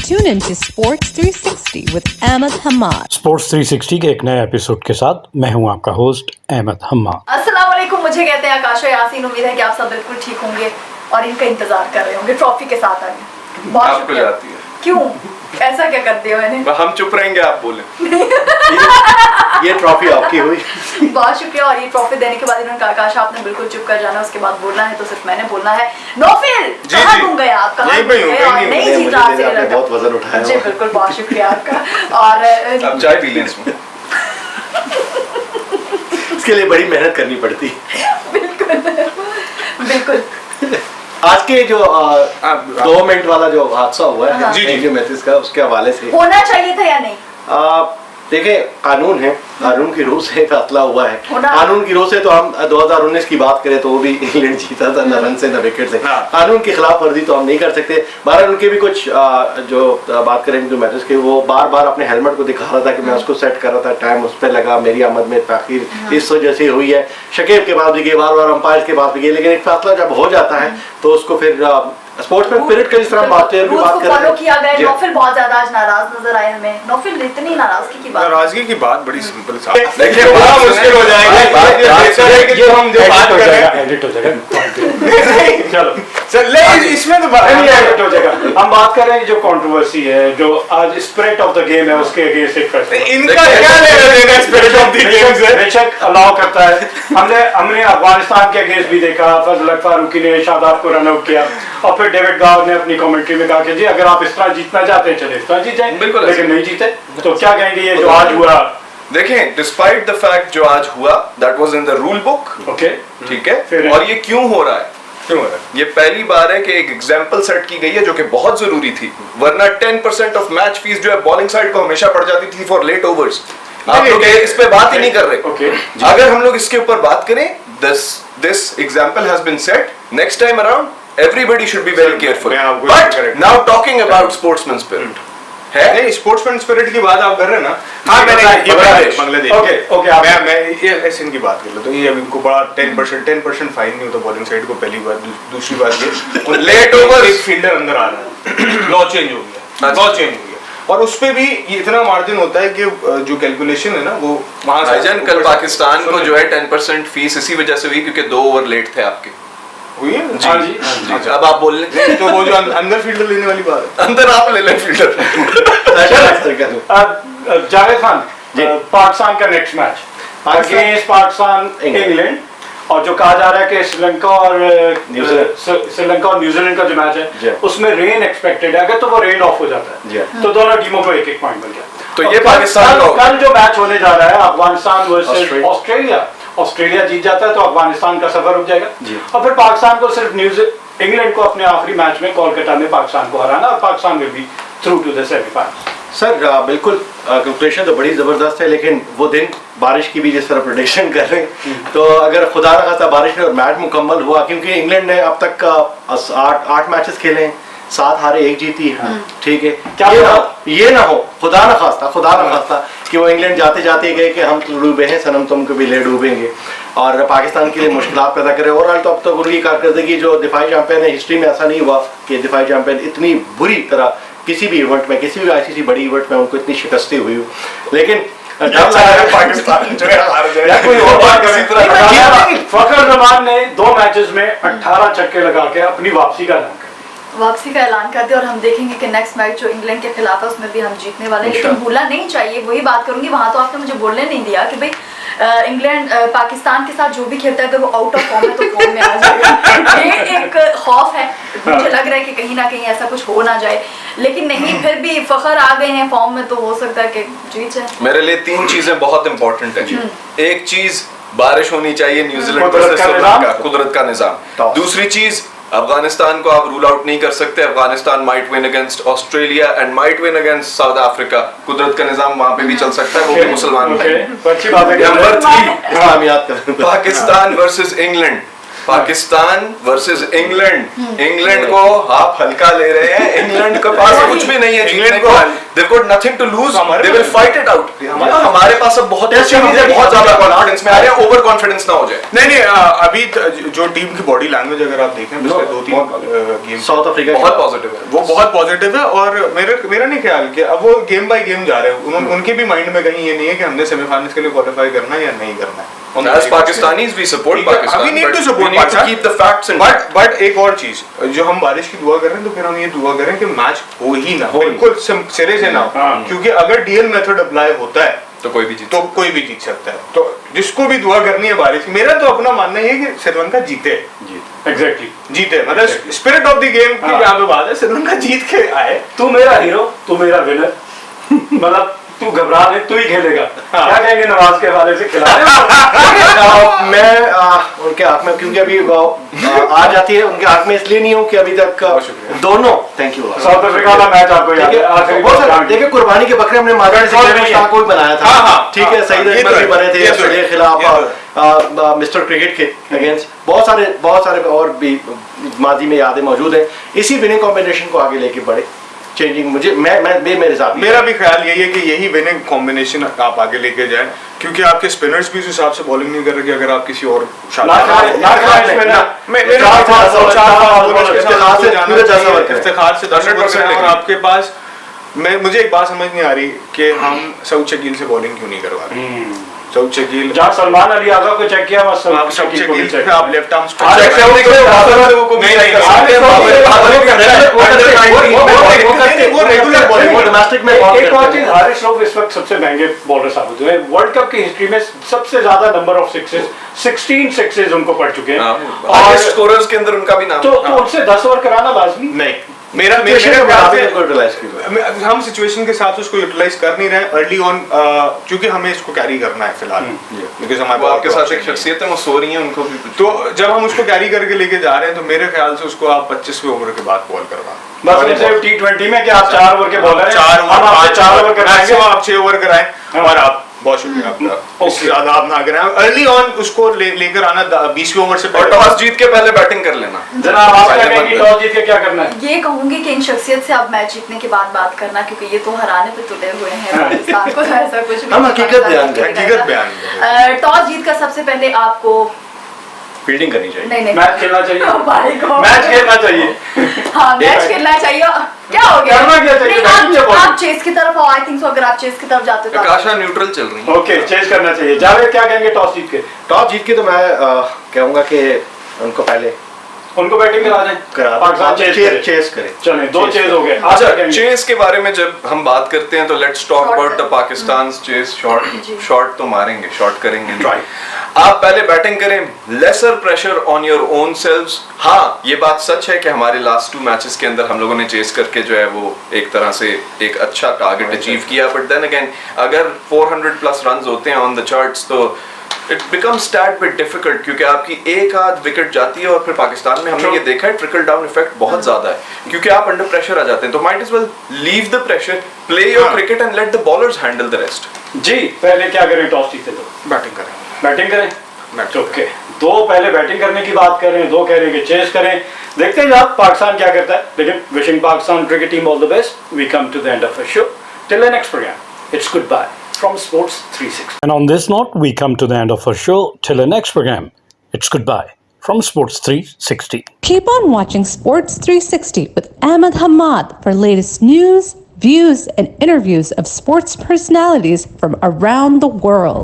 Tune in to Sports 360 with Ahmed Hamad. Sports 360 के एक नए एपिसोड के साथ मैं हूं आपका होस्ट अहमद हम्मा। अस्सलाम वालेकुम, मुझे कहते हैं आकाशा यासीन। उम्मीद है कि आप सब बिल्कुल ठीक होंगे और इनका इंतजार कर रहे होंगे ट्रॉफी के साथ आगे। बहुत आपको शुक्रिया। जाती है। क्यों ऐसा क्या कर दिया मैंने? हम चुप रहेंगे, आप बोले। ये ट्रॉफी आपकी हुई। बहुत शुक्रिया। और ये ट्रॉफी देने के बाद इन्होंने कहा आकाशा आपने बिल्कुल चुप कर जाना, उसके बाद बोलना है तो सिर्फ मैंने बोलना है। नौफिल कहाँ गुम गए आप? कहाँ गुम गए और नहीं जीता आपने बहुत वजन उठाया। जी बिल्कुल, बहुत शुक्रिया आपका। और अब चाय पी लें इसमें। इसके लिए बड़ी मेहनत करनी पड़ती है। बिल्कुल बिल्कुल। आज के जो 2 मिनट वाला जो हादसा हुआ है जी मैथ्यूज का, उसके हवाले से होना चाहिए था या नहीं? देखिए, कानून है, कानून की रूह से फैसला हुआ है। होना। कानून की रूह से तो हम 2019 की बात करें तो वो भी इंग्लैंड जीता था, न रन से न विकेट से। कानून की खिलाफ वर्जी तो हम नहीं कर सकते। बहरहाल उनके भी कुछ जो बात करें जो मैचेस के, वो बार बार अपने हेलमेट को दिखा रहा था कि मैं उसको सेट कर रहा था, टाइम उस पर लगा, मेरी आमद में ताखीर इस वजह से हुई है। शकीब के बाद भी गए, बार बार अंपायर के बाद भी गए, लेकिन एक फैसला जब हो जाता है तो उसको फिर स्पोर्ट्समैन स्पिरिट का जिस तरह बात कर फॉलो किया गया। नौफिल बहुत ज्यादा आज नाराज नजर आए हमें। नौफिल इतनी नाराजगी की बात, नाराजगी की बात बड़ी सिंपल सा। देखिए, बड़ा मुश्किल हो जाएगा जो हम जो बात कर रहे हैं। एडिट हो जाएगा। चलो चल इसमें तो एडिट हो जाएगा। हम बात कर रहे हैं जो कंट्रोवर्सी है, जो आज स्पिरिट ऑफ द गेम है, उसके अगेंस्ट एक फैसला। इनका क्या लेना देना स्पिरिट ऑफ द गेम से? बेशक अलाउ करता है। हमने अफगानिस्तान के अगेंस्ट भी देखा, फजल फारूकी ने शादाब को रन आउट किया और फिर डेविड गाव ने अपनी कमेंट्री में कहा कि जी अगर आप इस तरह जीतना चाहते हैं चले इस तरह जीत जाए, बिल्कुल, लेकिन नहीं जीते तो क्या कहेंगे ये जो आज हुआ? देखें, डिस्पाइट द फैक्ट जो आज हुआ, that was in the rule book. Okay, ठीक है। और ये क्यों हो रहा है? ये पहली बार है कि एक एग्जांपल सेट की गई है जो कि बहुत जरूरी थी, वरना 10% ऑफ मैच फीस जो है बॉलिंग साइड को हमेशा पड़ जाती थी फॉर लेट ओवर्स। आप लोग इस पे बात ही नहीं कर रहे। ओके, अगर हम लोग इसके ऊपर बात करें, this example has been set, next time around everybody should be very careful. But now talking about sportsman spirit है? नहीं, स्पोर्ट्समैन स्पिरिट की बात आप कर रहे हैं ना? हाँ, मैंने बांग्लादेश। ओके, मैं ये ऐसे इनकी बात कर लेता हूँ। ये अब इनको बड़ा 10% फाइन नहीं होता बॉलिंग साइड को, पहली बात। दूसरी बात ये लेट ओवर एक फील्डर अंदर आ रहा है, लॉ चेंज हो गया, लॉ चेंज हो गया, और उस पे भी ये इतना मार्जिन होता है कि जो कैलकुलेशन है ना वो वहां भाईजान कल पाकिस्तान को जो है 10% फीस इसी वजह से हुई क्योंकि 2 ओवर लेट थे आपके। हुई है। हाँ जी। अब आप बोल लें तो वो जो अंदर फील्डर लेने वाली बात है, अंदर आप ले लें फील्डर। जावेद खान, पाकिस्तान का next match against Pakistan England, और जो कहा जा रहा है कि श्रीलंका और न्यूजीलैंड का जो मैच है उसमें रेन एक्सपेक्टेड है। अगर तो वो रेन ऑफ हो जाता है तो दोनों टीमों को 1-1 पॉइंट मिल गया। तो ये पाकिस्तान कल जो मैच होने जा रहा है अफगानिस्तान वर्सेस ऑस्ट्रेलिया जीत जाता है तो अफगानिस्तान का सफर रुक जाएगा, और फिर पाकिस्तान को सिर्फ इंग्लैंड को अपने आखिरी मैच में कोलकाता में पाकिस्तान को हराना, और Pakistan will be through to the semifinal. Sir बिल्कुल कैलकुलेशन तो बड़ी ज़बरदस्त है, लेकिन वो दिन बारिश की भी जिस तरह प्रेडिक्शन कर रहे हैं, तो अगर खुदा न खास्ता बारिश में और मैच मुकम्मल हुआ, क्योंकि इंग्लैंड ने अब तक 8 मैचेस खेले हैं, 7 हारे 1 जीती है। ठीक है, क्या ये ना हो खुदा न खास्ता कि वो इंग्लैंड जाते जाते गए कि हम तो डूबे हैं सनम, तुमको भी ले डूबेंगे और पाकिस्तान के लिए मुश्किलात पैदा करे। ओवरऑल तो अब तक उनकी कारकर्दगी जो दिफाई चैंपियन है, हिस्ट्री में ऐसा नहीं हुआ कि दिफाई चैंपियन इतनी बुरी तरह किसी भी इवेंट में, किसी भी ICC बड़ी इवेंट में उनको इतनी शिकस्तें हुई हो। लेकिन डर लगा है पाकिस्तान जो है हार जाए। कोई और बात करें, फखर जमान ने 2 मैचेस में 18 छक्के लगा के अपनी वापसी का ऐलान कर दिया, और हम देखेंगे कि नेक्स्ट मैच जो इंग्लैंड के खिलाफ है उसमें भी हम जीतने वाले हैं। लेकिन भूलना नहीं चाहिए, वही बात करूंगी, वहां तो आपने मुझे बोलने नहीं दिया कि भाई इंग्लैंड पाकिस्तान के साथ जो भी खेलता है अगर वो आउट ऑफ फॉर्म है तो फॉर्म में आ जाएगा। ये एक खौफ है, मुझे लग रहा है कि कहीं ना कहीं ऐसा कुछ हो ना जाए, लेकिन नहीं, फिर भी फखर आ गए हैं फॉर्म में तो हो सकता है कि जीत जाए। मेरे लिए 3 चीजें बहुत इंपॉर्टेंट है। एक चीज बारिश होनी चाहिए न्यूजीलैंड वर्सेस श्रीलंका, कुदरत का निजाम। दूसरी चीज, अफगानिस्तान को आप रूल आउट नहीं कर सकते। Afghanistan might win against Australia and might win against south Africa. कुदरत का निजाम वहां पे भी चल सकता है, वो भी मुसलमान। Number 3, Pakistan versus England. Pakistan versus England. England को आप हल्का ले रहे हैं, इंग्लैंड के पास कुछ भी नहीं है जीतने को। they've got nothing to lose, हमारे they will pass- fight it out. हमारे पास अब बहुत Test series है, बहुत ज्यादा कॉन्फिडेंस में आ रहे हैं, ओवर कॉन्फिडेंस ना हो जाए. नहीं अभी जो टीम की बॉडी लैंग्वेज अगर आप देखें पिछले 2-3 गेम साउथ अफ्रीका बहुत पॉजिटिव है. वो बहुत पॉजिटिव है और मेरा नहीं ख्याल कि अब वो गेम बाय गेम जा रहे हैं. उनके भी माइंड में कहीं ये नहीं है कि हमने सेमीफाइनल्स के लिए क्वालिफाई करना है या नहीं करना है. As Pakistanis we support Pakistan. We need to support we need to Pakistan. keep the facts in mind. But एक और चीज जो हम बारिश की दुआ कर रहे हैं तो फिर हम ये दुआ करें कि मैच हो ही ना, बिल्कुल सिरे से ना हो. हाँ. क्योंकि अगर डीएल मेथड अप्लाई होता है तो कोई भी जीत तो कोई भी जीत सकता है. तो जिसको भी दुआ करनी है बारिश की, मेरा तो अपना मानना ये है कि श्रीलंका जीते. एग्जैक्टली जीते मतलब स्पिरिट ऑफ द गेम की हाँ. यहाँ पे बात है, श्रीलंका जीत के आए. तू मेरा हीरो, तू मेरा विनर. मतलब तू घबरा नहीं, तू ही खेलेगा. हाँ. क्या कहेंगे नवाज के हवाले से खिलाड़ी? मैं उनके हक में, क्योंकि अभी आ जाती है उनके हक में, इसलिए नहीं हूँ कि अभी तक दोनों, थैंक यू. साउथ अफ्रीका का मैच आपको याद है? आखिरी मैच. देखिए कुर्बानी के बकरे हमने मारा शाह को भी बनाया था. हाँ, हाँ, ठीक है, सईद ये अकबर तो भी है, बने थे ये तो ऑस्ट्रेलिया है, के खिलाफ, मिस्टर क्रिकेट के अगेंस्ट. बहुत सारे और भी माजी में यादें मौजूद हैं. इसी विनिंग कॉम्बिनेशन को आगे लेके बढ़े. चेंजिंग मुझे मेरे हिसाब से मेरा भी ख्याल यही है कि यही विनिंग कॉम्बिनेशन आप आगे लेके जाएं, क्योंकि आपके स्पिनर्स भी उस हिसाब से बॉलिंग नहीं कर रहे कि अगर आप किसी और इफ्तिखार से 10% और आपके पास मुझे एक बात समझ नहीं आ रही कि हम सऊद शकील से बॉलिंग क्यों नहीं करवा रहे. सऊद शकील जहाँ सलमान अली आगा को चेक किया, बस आप सऊद शकील पे आप लेफ्ट आर्म वो रेगुलर बॉलिंग डोमेस्टिक में एक और चीज, हारिस रऊफ इस वक्त सबसे महंगे बॉलर साबित हुए. वर्ल्ड कप की हिस्ट्री में सबसे ज्यादा नंबर ऑफ सिक्सेस, 16 सिक्सेस उनको पड़ चुके हैं. और स्कोरर्स के अंदर उनका भी नाम. तो उनसे 10 ओवर कराना लाजमी नहीं. मेरा ख्याल से हम सिचुएशन के साथ उसको यूटिलाइज कर नहीं रहे अर्ली ऑन, क्योंकि हमें इसको कैरी करना है फिलहाल, बिकॉज़ हमारे आपके साथ एक शख्सियत है, वो सो रही है, उनको भी तो जब हम उसको कैरी करके लेके जा रहे हैं तो मेरे ख्याल से उसको आप 25वें ओवर के बाद बॉल करवा. बस उनसे T20 में कि आप 4 ओवर के बॉलर हैं, 4 हम आपसे 4 ओवर कराएंगे, आप 6 ओवर कराएं और आप बहुत शुक्रिया आपका. इससे ज्यादा आप ना करें. अर्ली ऑन उसको लेकर आना 20वें ओवर से और टॉस जीत के पहले बैटिंग कर लेना. जनाब आप क्या कहेंगे, टॉस जीत के क्या करना है? ये कहूंगी कि इन शख्सियत से आप मैच जीतने के बाद बात करना, क्योंकि ये तो हराने पे तुले हुए हैं पाकिस्तान को. ऐसा कुछ भी हम हकीकत बयान करें. हकीकत बयान टॉस जीत कर सबसे पहले आपको फील्डिंग करनी चाहिए. नहीं मैच खेलना चाहिए. भाई को मैच खेलना चाहिए. हाँ मैच खेलना चाहिए. क्या हो गया? करना क्या चाहिए? नहीं, आप चेस की तरफ आओ. आई थिंक सो अगर आप चेस की तरफ जाते हो तो आकाशा न्यूट्रल चल रही है. ओके, चेस करना चाहिए. जावेद क्या कहेंगे टॉस जीत के? टॉस जीत के तो मैं कहूंगा कि उनको पहले उनको बैटिंग करा दें, पाकिस्तान चेस करे. चलें, 2 चेस हो गए. अच्छा, चेस के बारे में जब हम बात करते हैं तो let's talk about the Pakistan chase. Shot तो मारेंगे, शॉट करेंगे. आप पहले बैटिंग करें, lesser pressure on your own selves. हाँ, ये बात सच है कि हमारे लास्ट 2 मैचेस के अंदर हम लोगों ने चेस करके जो है वो एक तरह से एक अच्छा टारगेट अचीव किया. बट देन अगेन अगर 400 प्लस रन्स होते हैं ऑन द चार्ट्स तो it becomes tad bit difficult, क्योंकि आपकी एक आध विकेट जाती है और फिर पाकिस्तान में हमने ये देखा है ट्रिकल डाउन इफेक्ट बहुत ज्यादा है, क्योंकि आप अंडर प्रेशर आ जाते हैं. तो might as well leave the pressure, play your cricket and let the bowlers handle the rest. जी, पहले क्या करें टॉस जीते तो? बैटिंग करें. बैटिंग करें. ओके, 2 पहले बैटिंग करने की बात कर रहे हैं, 2 कह रहे हैं कि चेस करें. देखते हैं आप पाकिस्तान क्या करता है. लेकिन wishing Pakistan cricket team all the best. We come to the end of the show. Till the next programme, it's good bye from Sports 360. And on this note, we come to the end of our show. Till the next program, it's goodbye from Sports 360. Keep on watching Sports 360 with Ahmed Hamad for latest news, views, and interviews of sports personalities from around the world.